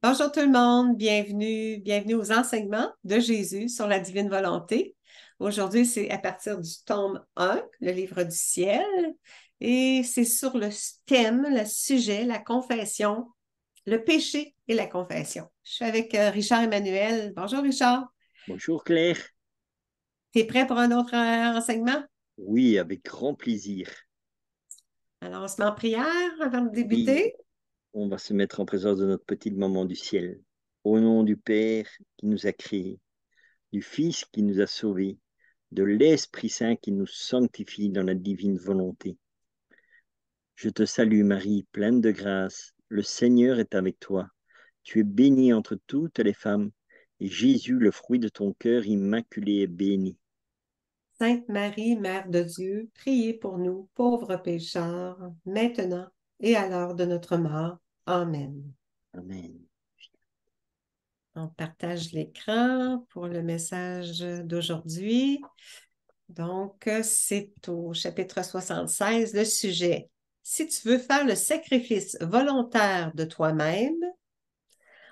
Bonjour tout le monde, bienvenue aux enseignements de Jésus sur la divine volonté. Aujourd'hui, c'est à partir du tome 1, le livre du ciel, et c'est sur le thème, le sujet, la confession, le péché et la confession. Je suis avec Richard Emmanuel. Bonjour Richard, Bonjour Claire. tu es prêt pour un autre enseignement? Oui, avec grand plaisir. Alors, on se met en prière avant de Oui, débuter. on va se mettre en présence de notre petite maman du ciel. Au nom du Père qui nous a créés, du Fils qui nous a sauvés, de l'Esprit Saint qui nous sanctifie dans la divine volonté. Je te salue Marie, pleine de grâce. Le Seigneur est avec toi. Tu es bénie entre toutes les femmes, et Jésus, le fruit de ton cœur immaculé, est béni. Sainte Marie, Mère de Dieu, priez pour nous, pauvres pécheurs, maintenant et à l'heure de notre mort. Amen. Amen. On partage l'écran pour le message d'aujourd'hui. Donc, c'est au chapitre 76, le sujet. Si tu veux faire le sacrifice volontaire de toi-même,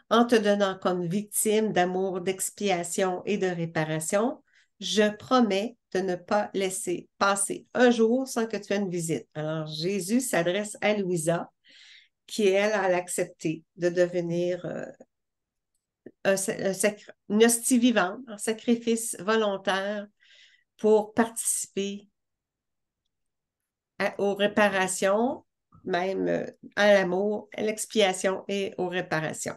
en te donnant comme victime d'amour, d'expiation et de réparation, je promets de ne pas laisser passer un jour sans que tu aies une visite. Alors, Jésus s'adresse à Louisa, qui, elle, a accepté de devenir une hostie vivante, un sacrifice volontaire pour participer aux réparations, même à l'amour, à l'expiation et aux réparations.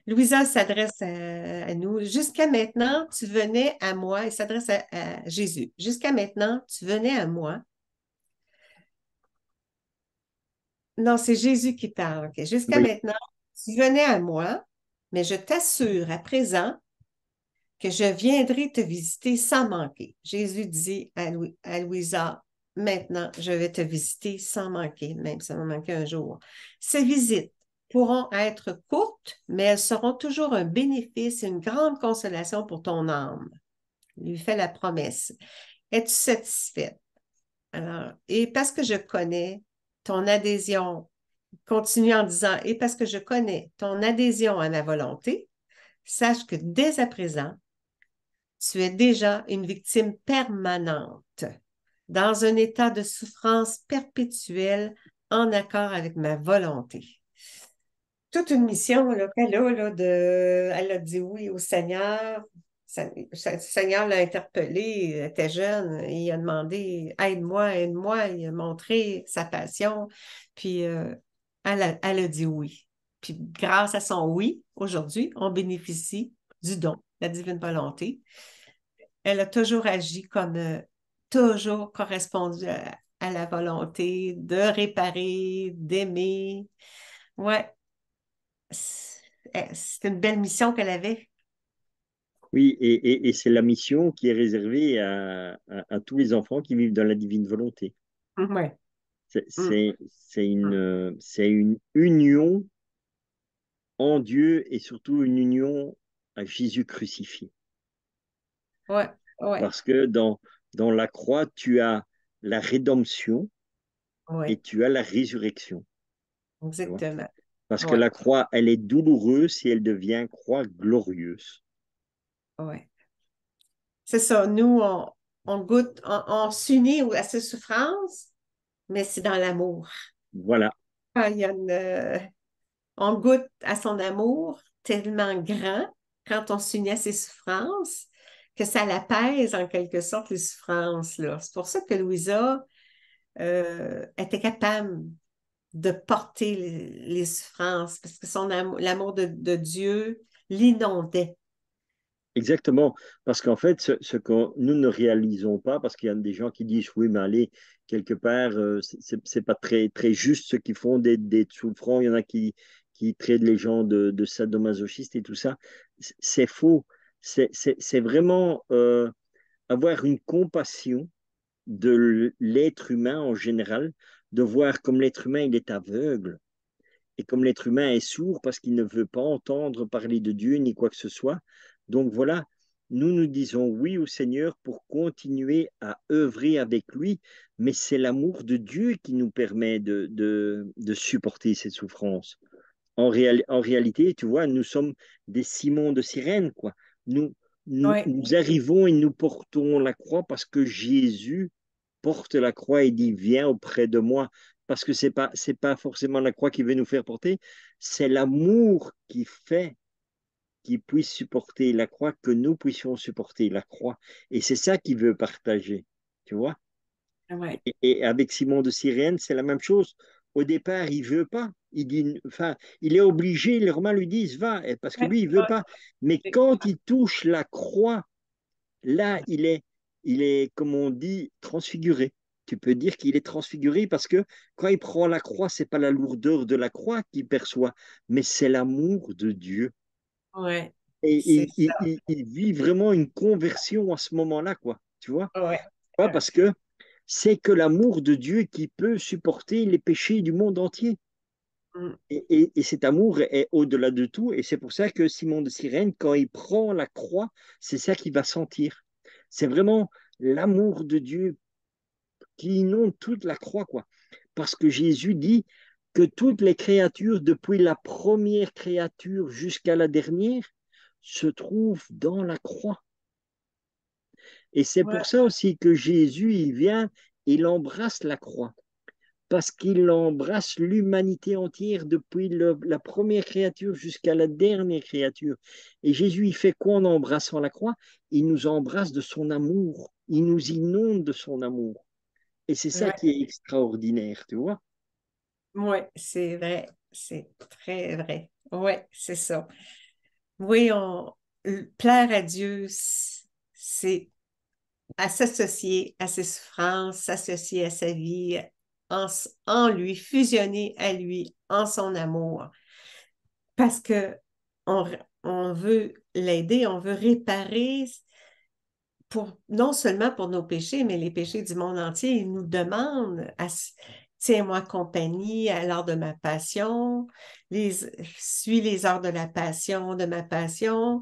Louisa s'adresse à nous. Jusqu'à maintenant, tu venais à moi, il s'adresse à Jésus. Jusqu'à maintenant, tu venais à moi. Non, c'est Jésus qui parle. Ok. Jusqu'à Oui, maintenant, tu venais à moi, mais je t'assure à présent que je viendrai te visiter sans manquer. Jésus dit à Louisa, maintenant, je vais te visiter sans manquer, même si ça m'a manqué un jour. Ces visites pourront être courtes, mais elles seront toujours un bénéfice et une grande consolation pour ton âme. Il lui fait la promesse. Es-tu satisfaite? Alors, et parce que je connais ton adhésion, continue en disant, et parce que je connais ton adhésion à ma volonté, sache que dès à présent, tu es déjà une victime permanente, dans un état de souffrance perpétuelle en accord avec ma volonté. Toute une mission là, qu'elle a, là, elle a dit oui au Seigneur. Le Seigneur l'a interpellée, elle était jeune, il a demandé aide-moi, aide-moi, il a montré sa passion, puis elle a dit oui. Puis grâce à son oui, aujourd'hui, on bénéficie du don, la divine volonté. Elle a toujours agi comme toujours correspondu à la volonté de réparer, d'aimer. Ouais, c'est une belle mission qu'elle avait. oui, et c'est la mission qui est réservée à tous les enfants qui vivent dans la divine volonté. Ouais. C'est Mm. c'est- c'est une union en Dieu et surtout une union à Jésus crucifié. Ouais, ouais, Parce que dans la croix, tu as la rédemption et ouais, tu as la résurrection. Tu vois? exactement. Parce que Ouais, la croix, elle est douloureuse et elle devient croix glorieuse. ouais. C'est ça. Nous, on goûte, on s'unit à ses souffrances, mais c'est dans l'amour. Voilà, Ah, on goûte à son amour tellement grand quand on s'unit à ses souffrances que ça l'apaise en quelque sorte les souffrances, là. C'est pour ça que Louisa était capable de porter les souffrances parce que son amour, l'amour de Dieu l'inondait. exactement. Parce qu'en fait, ce que nous ne réalisons pas, parce qu'il y a des gens qui disent, oui, mais allez, quelque part, c'est pas très juste ce qu'ils font d'être souffrants. Il y en a qui traitent les gens de sadomasochistes et tout ça. C'est faux. C'est vraiment avoir une compassion de l'être humain en général, de voir comme l'être humain, il est aveugle et comme l'être humain est sourd parce qu'il ne veut pas entendre parler de Dieu ni quoi que ce soit. Donc voilà, nous nous disons oui au Seigneur pour continuer à œuvrer avec lui, mais c'est l'amour de Dieu qui nous permet de supporter cette souffrance. en réalité, tu vois, nous sommes des Simons de Cyrène, quoi. Nous, Ouais, nous arrivons et nous portons la croix parce que Jésus porte la croix et dit, viens auprès de moi. Parce que c'est pas forcément la croix qui veut nous faire porter, c'est l'amour qui fait qu'il puisse supporter la croix, que nous puissions supporter la croix. Et c'est ça qu'il veut partager, tu vois. ouais, Et avec Simon de Cyrène, c'est la même chose. Au départ, il veut pas. Il dit, enfin, il est obligé. Les Romains lui disent, va, parce que ouais, lui, il veut pas. Mais ouais, quand il touche la croix, là, il est, comme on dit, transfiguré. Tu peux dire qu'il est transfiguré parce que quand il prend la croix, c'est pas la lourdeur de la croix qu'il perçoit, mais c'est l'amour de Dieu. ouais, Et c'est ça. il vit vraiment une conversion à ce moment-là, quoi. Tu vois? Ouais, Pas ouais, parce que c'est que l'amour de Dieu qui peut supporter les péchés du monde entier. mm, Et cet amour est au-delà de tout. Et c'est pour ça que Simon de Cyrène, quand il prend la croix, c'est ça qu'il va sentir. C'est vraiment l'amour de Dieu qui inonde toute la croix, quoi. Parce que Jésus dit que toutes les créatures, depuis la première créature jusqu'à la dernière, se trouvent dans la croix. Et c'est ouais, pour ça aussi que Jésus, il vient, il embrasse la croix. Parce qu'il embrasse l'humanité entière depuis la première créature jusqu'à la dernière créature. Et Jésus, il fait quoi en embrassant la croix? Il nous embrasse de son amour, il nous inonde de son amour. Et c'est ça ouais, qui est extraordinaire, tu vois? ouais, c'est vrai, c'est très vrai. Ouais, c'est ça. Oui, plaire à Dieu, c'est à s'associer à ses souffrances, s'associer à sa vie, en lui, fusionner à lui, en son amour. Parce que on, on veut l'aider, on veut réparer non seulement pour nos péchés, mais les péchés du monde entier. Il nous demande, tiens-moi compagnie à l'heure de ma passion, suis les heures de la passion, de ma passion.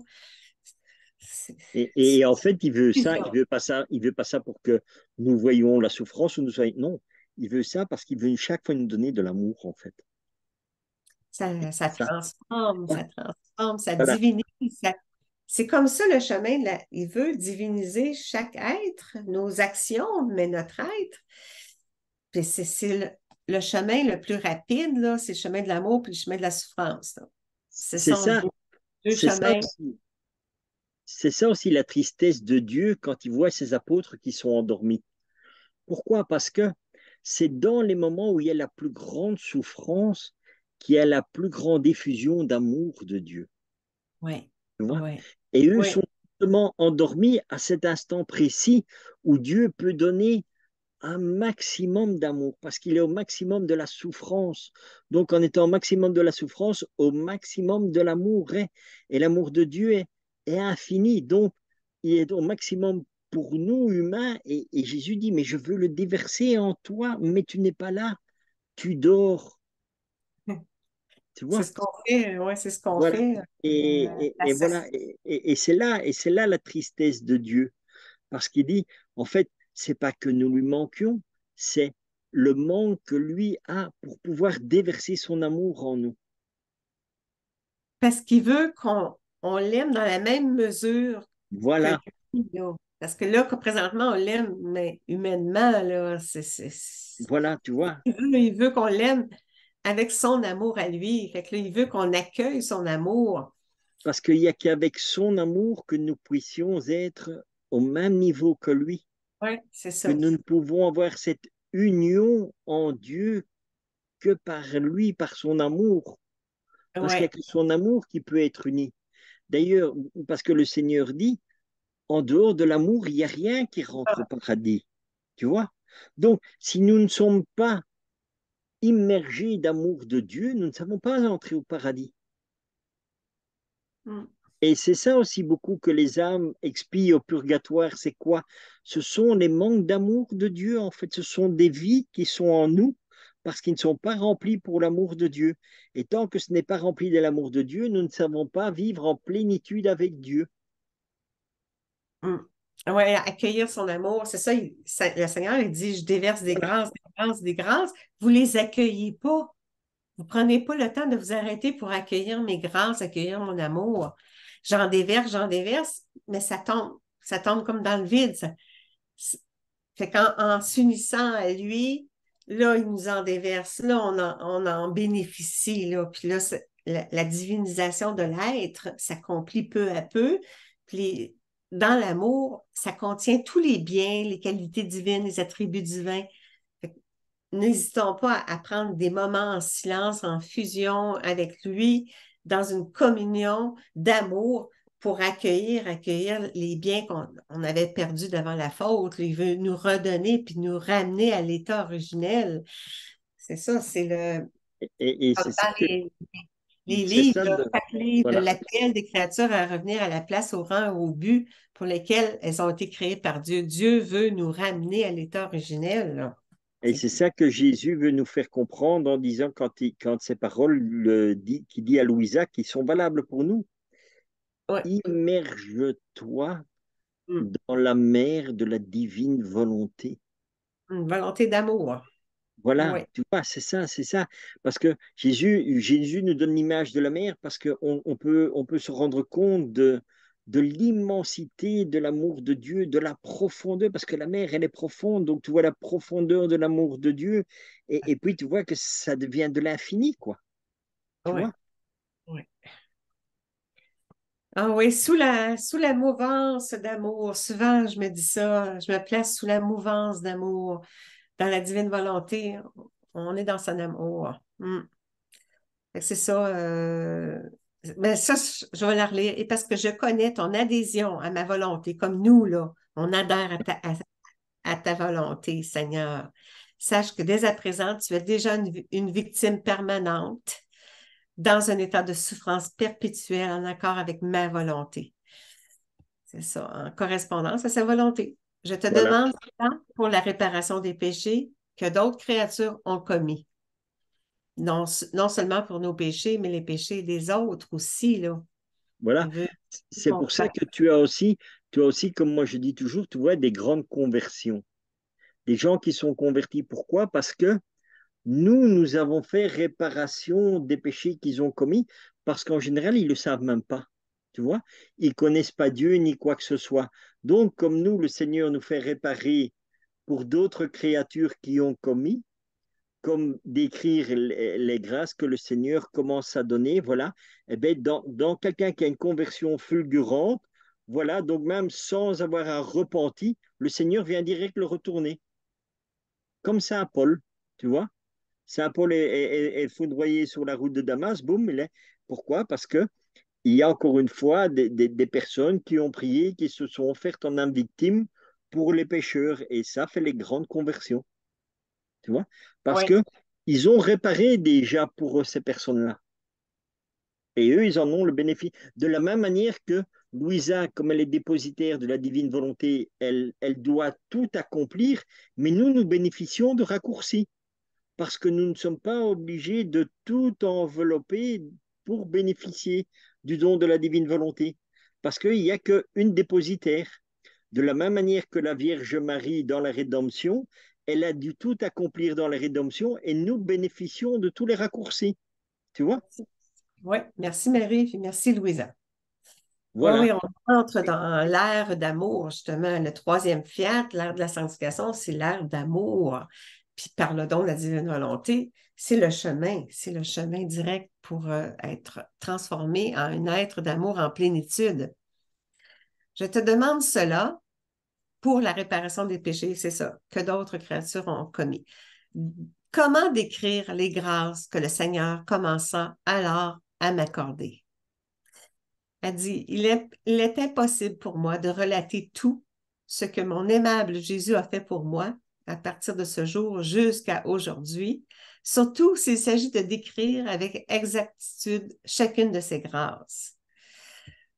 C'est Et en fait, il veut ça, ça. il veut pas ça pour que nous voyions la souffrance ou nous soyons. Non, il veut ça parce qu'il veut chaque fois nous donner de l'amour, en fait. Ça Ça. ça transforme, ça Voilà. divinise. C'est comme ça le chemin. Il veut diviniser chaque être, nos actions, mais notre être. Puis c'est le chemin le plus rapide, là, c'est le chemin de l'amour puis le chemin de la souffrance. Là. Ce C'est sont ça, deux c'est ça chemins. aussi. C'est ça aussi la tristesse de Dieu quand il voit ses apôtres qui sont endormis. Pourquoi? Parce que c'est dans les moments où il y a la plus grande souffrance qu'il y a la plus grande effusion d'amour de Dieu. Oui, Tu vois? oui, Et eux oui, sont justement endormis à cet instant précis où Dieu peut donner un maximum d'amour parce qu'il est au maximum de la souffrance. Donc, en étant au maximum de la souffrance, au maximum de l'amour est. Et l'amour de Dieu est infini. Donc, il est au maximum pour nous humains. Et Jésus dit, mais je veux le déverser en toi, mais tu n'es pas là. Tu dors. Tu c'est vois? ce qu'on fait. Ouais, c'est ce qu'on Voilà. fait. La Et voilà. Et c'est là la tristesse de Dieu. Parce qu'il dit, en fait, c'est pas que nous lui manquions, c'est le manque que lui a pour pouvoir déverser son amour en nous. Parce qu'il veut qu'on l'aime dans la même mesure que Voilà, lui, là. Parce que là, présentement, on l'aime, mais humainement, là, voilà, tu vois. il veut qu'on l'aime avec son amour à lui. Fait que là, il veut qu'on accueille son amour. Parce qu'il n'y a qu'avec son amour que nous puissions être au même niveau que lui, Oui, c'est que ça. nous ne pouvons avoir cette union en Dieu que par lui, par son amour. Parce qu'il n'y a Oui, que son amour qui peut être uni. D'ailleurs, parce que le Seigneur dit, en dehors de l'amour, il n'y a rien qui rentre au paradis. Tu vois? Donc, si nous ne sommes pas immergés d'amour de Dieu, nous ne savons pas entrer au paradis. mm, Et c'est ça aussi beaucoup que les âmes expient au purgatoire. C'est quoi? Ce sont les manques d'amour de Dieu. En fait, ce sont des vies qui sont en nous parce qu'ils ne sont pas remplis pour l'amour de Dieu. Et tant que ce n'est pas rempli de l'amour de Dieu, nous ne savons pas vivre en plénitude avec Dieu. mm. Ouais, accueillir son amour, c'est ça, le Seigneur, il dit, je déverse des Voilà. grâces, des grâces, des grâces. Vous les accueillez pas. vous prenez pas le temps de vous arrêter pour accueillir mes grâces, accueillir mon amour. J'en déverse, mais ça tombe comme dans le vide. Fait qu'en s'unissant à lui, là, il nous en déverse, là, on en bénéficie, là. Puis là, la divinisation de l'être s'accomplit peu à peu. Puis dans l'amour, ça contient tous les biens, les qualités divines, les attributs divins. N'hésitons pas à prendre des moments en silence, en fusion avec lui, dans une communion d'amour pour accueillir les biens qu'on avait perdus devant la faute. Il veut nous redonner puis nous ramener à l'état originel. C'est ça, c'est le. Et Comme c'est ça dans les c'est livres, ça là, chaque livre voilà. l'appelle des créatures à revenir à la place, au rang, au but pour lesquels elles ont été créées par Dieu. Dieu veut nous ramener à l'état originel, là. Et c'est ça que Jésus veut nous faire comprendre en disant quand ces paroles qu'il dit à Louisa, qui sont valables pour nous. Ouais. Immerge-toi Mm. dans la mer de la divine volonté. Une volonté d'amour. Voilà, Oui, tu vois, c'est ça, c'est ça. Parce que Jésus nous donne l'image de la mer parce on peut se rendre compte de l'immensité de l'amour de Dieu, de la profondeur, parce que la mer, elle est profonde, donc tu vois la profondeur de l'amour de Dieu, et puis tu vois que ça devient de l'infini, quoi. Tu oui, vois? oui. Ah oui, sous la mouvance d'amour. Souvent, je me dis ça, je me place sous la mouvance d'amour. Dans la divine volonté, on est dans son amour. Fait que c'est ça. Mais ça, je vais la relire. Et parce que je connais ton adhésion à ma volonté, comme nous, là, on adhère à ta volonté, Seigneur. Sache que dès à présent, tu es déjà une victime permanente dans un état de souffrance perpétuelle en accord avec ma volonté. C'est ça, en correspondance à sa volonté. Je te Voilà. demande pour la réparation des péchés que d'autres créatures ont commis. Non seulement pour nos péchés, mais les péchés des autres aussi, là. Voilà. Il veut C'est qu'on pour ça fasse. que tu as aussi, comme moi je dis toujours, tu vois, des grandes conversions. Des gens qui sont convertis. Pourquoi? Parce que nous avons fait réparation des péchés qu'ils ont commis, parce qu'en général, ils ne le savent même pas. Tu vois? Ils ne connaissent pas Dieu ni quoi que ce soit. Donc, comme nous, le Seigneur nous fait réparer pour d'autres créatures qui ont commis, comme d'écrire les grâces que le Seigneur commence à donner, voilà, eh bien, dans quelqu'un qui a une conversion fulgurante, voilà, donc même sans avoir à repenti, le Seigneur vient direct le retourner, comme Saint Paul, tu vois. Saint Paul est foudroyé sur la route de Damas, boum, il est. Pourquoi? Parce que il y a encore une fois des personnes qui ont prié, qui se sont offertes en âme victime pour les pécheurs, et ça fait les grandes conversions, tu vois? Parce Oui, que ils ont réparé déjà pour eux, ces personnes-là. Et eux, ils en ont le bénéfice. De la même manière que Louisa, comme elle est dépositaire de la divine volonté, elle doit tout accomplir, mais nous bénéficions de raccourcis parce que nous ne sommes pas obligés de tout envelopper pour bénéficier du don de la divine volonté. Parce qu'il n'y a qu'une dépositaire. De la même manière que la Vierge Marie dans la rédemption, elle a dû tout accomplir dans la rédemption et nous bénéficions de tous les raccourcis. Tu vois? oui. Merci Marie, puis merci Louisa. Oui, Voilà. oui, on entre dans l'ère d'amour, justement. Le troisième fiat, l'ère de la sanctification, c'est l'ère d'amour. Puis par le don de la divine volonté, c'est le chemin direct pour être transformé en un être d'amour en plénitude. Je te demande cela pour la réparation des péchés, c'est ça, que d'autres créatures ont commis. Comment décrire les grâces que le Seigneur commença alors à m'accorder? Elle dit, il est impossible pour moi de relater tout ce que mon aimable Jésus a fait pour moi à partir de ce jour jusqu'à aujourd'hui, surtout s'il s'agit de décrire avec exactitude chacune de ses grâces.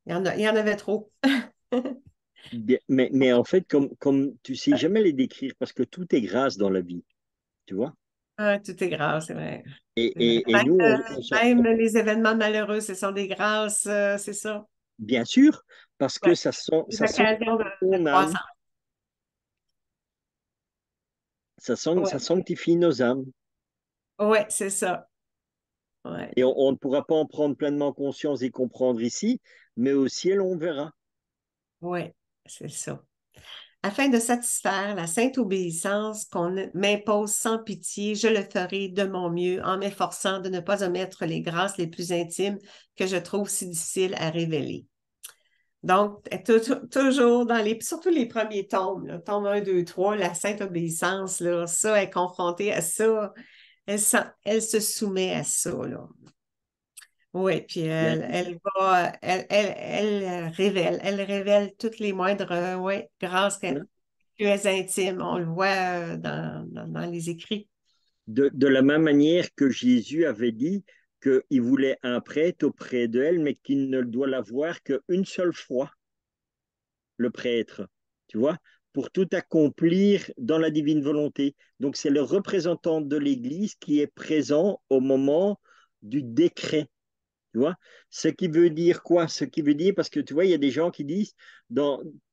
Il y en avait trop. Mais en fait, comme tu sais jamais les décrire parce que tout est grâce dans la vie, tu vois. Ah, tout est grâce, c'est vrai. Et, C'est vrai. et nous, Même les événements malheureux, ce sont des grâces, c'est ça. bien sûr, parce que Ouais. Des ça occasions sanctifie de ton âme, croissance. ça Ouais. sanctifie nos âmes. Ouais, c'est ça. Ouais, Et on ne pourra pas en prendre pleinement conscience et comprendre ici, mais au ciel, on verra. ouais, c'est ça. Afin de satisfaire la sainte obéissance qu'on m'impose sans pitié, je le ferai de mon mieux en m'efforçant de ne pas omettre les grâces les plus intimes que je trouve si difficiles à révéler. Donc, toujours dans surtout les premiers tomes, là, tome 1, 2, 3, la sainte obéissance, là, ça, elle est confrontée à ça, elle se soumet à ça, là. Oui, puis Bien, elle révèle toutes les moindres, ouais, grâces voilà. plus intimes. On le voit dans les écrits. De la même manière que Jésus avait dit qu'il voulait un prêtre auprès d'elle, mais qu'il ne doit l'avoir qu'une seule fois, le prêtre, tu vois, pour tout accomplir dans la divine volonté. Donc c'est le représentant de l'Église qui est présent au moment du décret. Tu vois, ce qui veut dire quoi? Ce qui veut dire, parce que tu vois, il y a des gens qui disent,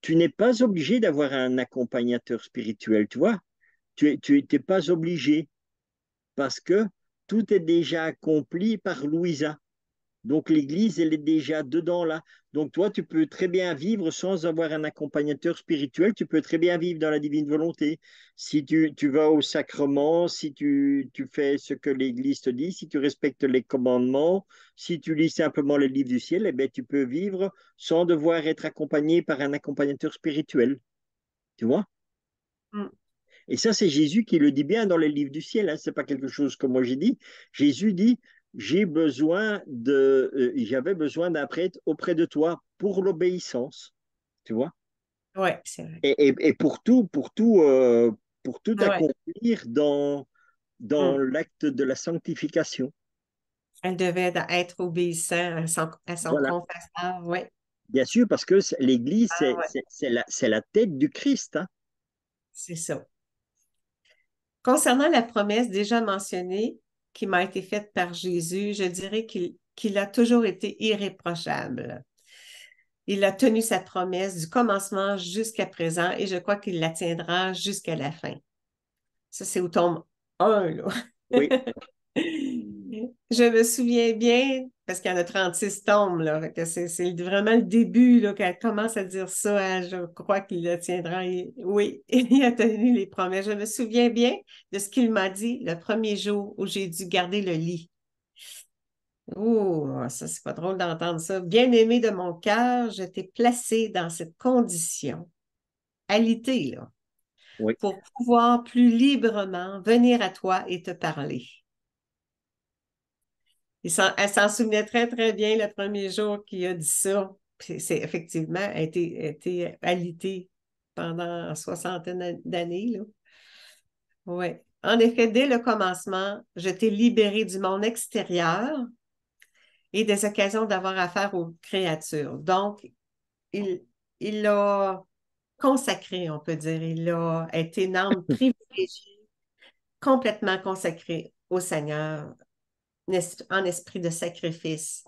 tu n'es pas obligé d'avoir un accompagnateur spirituel, tu vois, tu n'es pas obligé parce que tout est déjà accompli par Louisa. Donc l'Église, elle est déjà dedans là. Donc toi, tu peux très bien vivre sans avoir un accompagnateur spirituel, tu peux très bien vivre dans la divine volonté. Si tu vas au sacrement, si tu fais ce que l'Église te dit, si tu respectes les commandements, si tu lis simplement le livre du ciel, eh bien, tu peux vivre sans devoir être accompagné par un accompagnateur spirituel. Tu vois? Mm. Et ça, c'est Jésus qui le dit bien dans les livres du ciel. Hein. Ce n'est pas quelque chose que moi j'ai dit. Jésus dit, j'avais besoin d'un prêtre auprès de toi pour l'obéissance. Tu vois? Oui, c'est vrai. Et pour tout Ah ouais. accomplir dans Mm. l'acte de la sanctification. Elle devait être obéissante à son Voilà. confesseur, oui. Bien sûr, parce que l'Église, Ah ouais, c'est la tête du Christ. Hein. c'est ça. Concernant la promesse déjà mentionnée qui m'a été faite par Jésus, je dirais qu'il a toujours été irréprochable. Il a tenu sa promesse du commencement jusqu'à présent et je crois qu'il la tiendra jusqu'à la fin. Ça, c'est au tome 1, là. Oui, Je me souviens bien, parce qu'il y en a 36 tomes, là, fait que c'est vraiment le début là, qu'elle commence à dire ça, hein, je crois qu'il le tiendra. Oui, il a tenu les promesses. Je me souviens bien de ce qu'il m'a dit le premier jour où j'ai dû garder le lit. Oh, ça, c'est pas drôle d'entendre ça. Bien-aimé de mon cœur, je t'ai placé dans cette condition, alité, là, oui, pour pouvoir plus librement venir à toi et te parler. Elle s'en souvenait très, très bien le premier jour qu'il a dit ça. Puis c'est effectivement a été alité pendant une soixantaine d'années, là. Ouais. En effet, dès le commencement, je t'ai libéré du monde extérieur et des occasions d'avoir affaire aux créatures. Donc, il, il l'a consacré, on peut dire. Il a été une âme privilégiée, complètement consacrée au Seigneur, en esprit de sacrifice,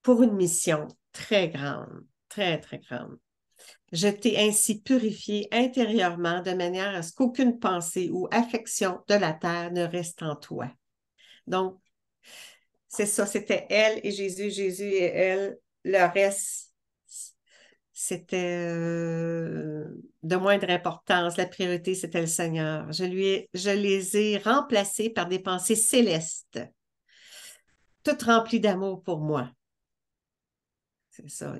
pour une mission très grande, très, très grande. Je t'ai ainsi purifié intérieurement de manière à ce qu'aucune pensée ou affection de la terre ne reste en toi. Donc, c'est ça, c'était elle et Jésus, Jésus et elle. Le reste, c'était de moindre importance. La priorité, c'était le Seigneur. Je les ai remplacés par des pensées célestes, toutes remplies d'amour pour moi. C'est ça.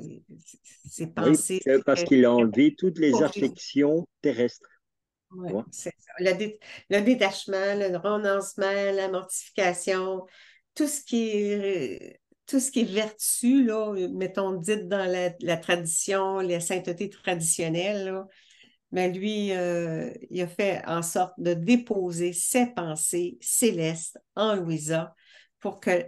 Ces oui, pensées, parce c'était qu'il a enlevé toutes les pour Jésus. affections terrestres. Tu Ouais, vois? c'est ça. Le détachement, le renoncement, la mortification, tout ce qui tout ce qui est vertu, là, mettons, dite dans la tradition, la sainteté traditionnelle, là, mais lui, il a fait en sorte de déposer ses pensées célestes en Louisa pour que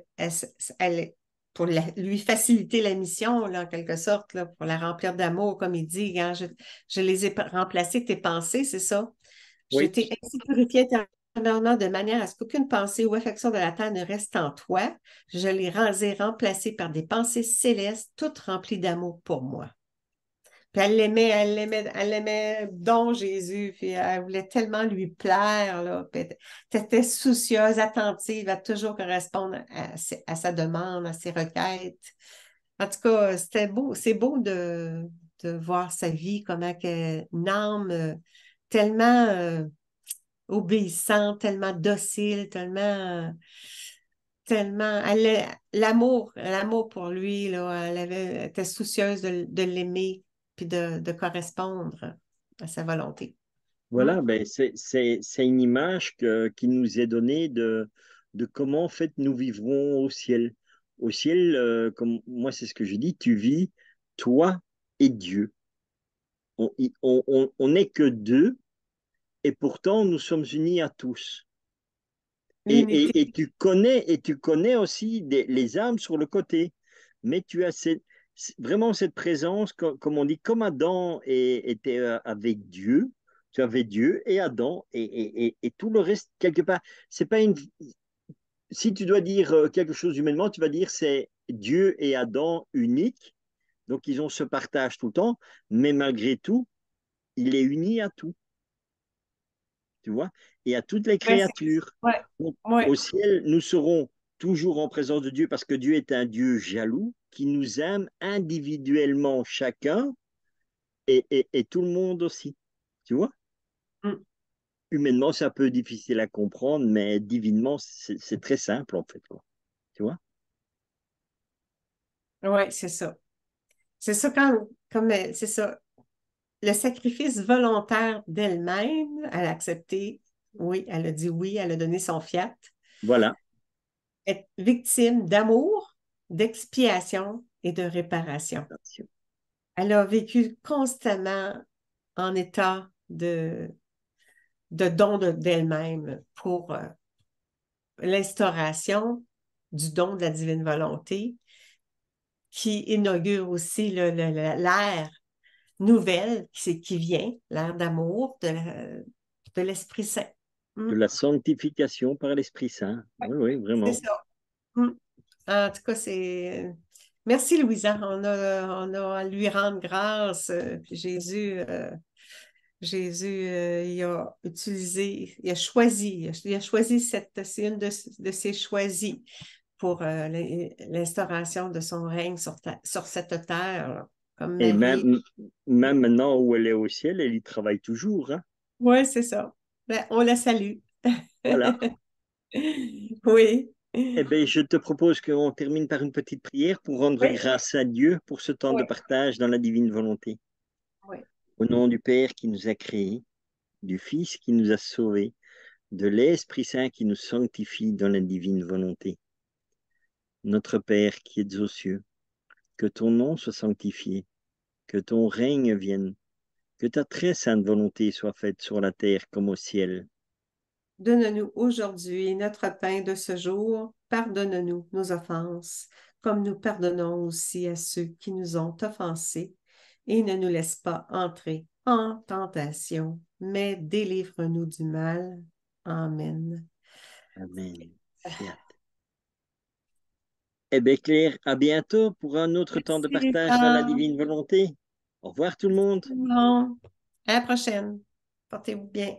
elle- pour lui faciliter la mission, là, en quelque sorte, là, pour la remplir d'amour, comme il dit, hein, je les ai remplacées, tes pensées, c'est ça. Je Oui, t'ai ainsi purifié intérieurement de manière à ce qu'aucune pensée ou affection de la terre ne reste en toi. Je les ai remplacées par des pensées célestes, toutes remplies d'amour pour moi. Puis elle l'aimait donc Jésus, puis elle voulait tellement lui plaire, là. Puis elle était soucieuse, attentive à toujours correspondre à sa demande, à ses requêtes. En tout cas, c'était beau, c'est beau de voir sa vie, une âme tellement obéissante, tellement docile, tellement, l'amour pour lui, là, elle était soucieuse de l'aimer puis de correspondre à sa volonté. Mm. Voilà, ben c'est une image qui nous est donnée de comment en fait nous vivrons au ciel. Au ciel, comme moi c'est ce que je dis, tu vis toi et Dieu. On n'est que deux et pourtant nous sommes unis à tous. L'unité. Et tu connais aussi les âmes sur le côté, mais tu as vraiment cette présence, comme on dit, comme Adam était avec Dieu, tu avais Dieu et Adam et tout le reste, quelque part, c'est pas une. Si tu dois dire quelque chose humainement, tu vas dire c'est Dieu et Adam uniques, donc ils ont ce partage tout le temps, mais malgré tout, il est uni à tout, tu vois, et à toutes les Ouais, créatures. ouais, Donc, ouais. au ciel, nous serons toujours en présence de Dieu parce que Dieu est un Dieu jaloux qui nous aime individuellement chacun et tout le monde aussi. Tu vois? Mm. Humainement, c'est un peu difficile à comprendre, mais divinement, c'est très simple en fait, quoi. Tu vois? Ouais, c'est ça. C'est ça c'est ça. Le sacrifice volontaire d'elle-même, elle a accepté, oui, elle a dit oui, elle a donné son fiat, Voilà. être victime d'amour, d'expiation et de réparation. Elle a vécu constamment en état de don d'elle-même pour l'instauration du don de la divine volonté qui inaugure aussi l'ère nouvelle qui vient, l'ère d'amour de l'Esprit Saint. De Mm. la sanctification par l'Esprit Saint. Oui, oui, C'est vraiment. ça. Mm. En tout cas, c'est. Merci, Louisa. On a à lui rendre grâce. Puis Jésus, il a utilisé, il a choisi c'est une de ses choisis pour l'instauration de son règne sur cette terre, là, comme Et Marie. même maintenant où elle est au ciel, elle y travaille toujours, hein. Oui, c'est ça. Ben, on la salue. Voilà. Oui. Eh bien, je te propose qu'on termine par une petite prière pour rendre Oui, grâce à Dieu pour ce temps de oui, partage dans la divine volonté. oui. Au nom du Père qui nous a créés, du Fils qui nous a sauvés, de l'Esprit Saint qui nous sanctifie dans la divine volonté. Notre Père qui es aux cieux, que ton nom soit sanctifié, que ton règne vienne, que ta très sainte volonté soit faite sur la terre comme au ciel. Donne-nous aujourd'hui notre pain de ce jour. Pardonne-nous nos offenses, comme nous pardonnons aussi à ceux qui nous ont offensés. Et ne nous laisse pas entrer en tentation, mais délivre-nous du mal. Amen. Amen. Fiat. Eh bien, Claire, à bientôt pour un autre temps de Merci, partage dans la Richard. divine volonté. Au revoir tout le monde. Bon. À la prochaine. Portez-vous bien.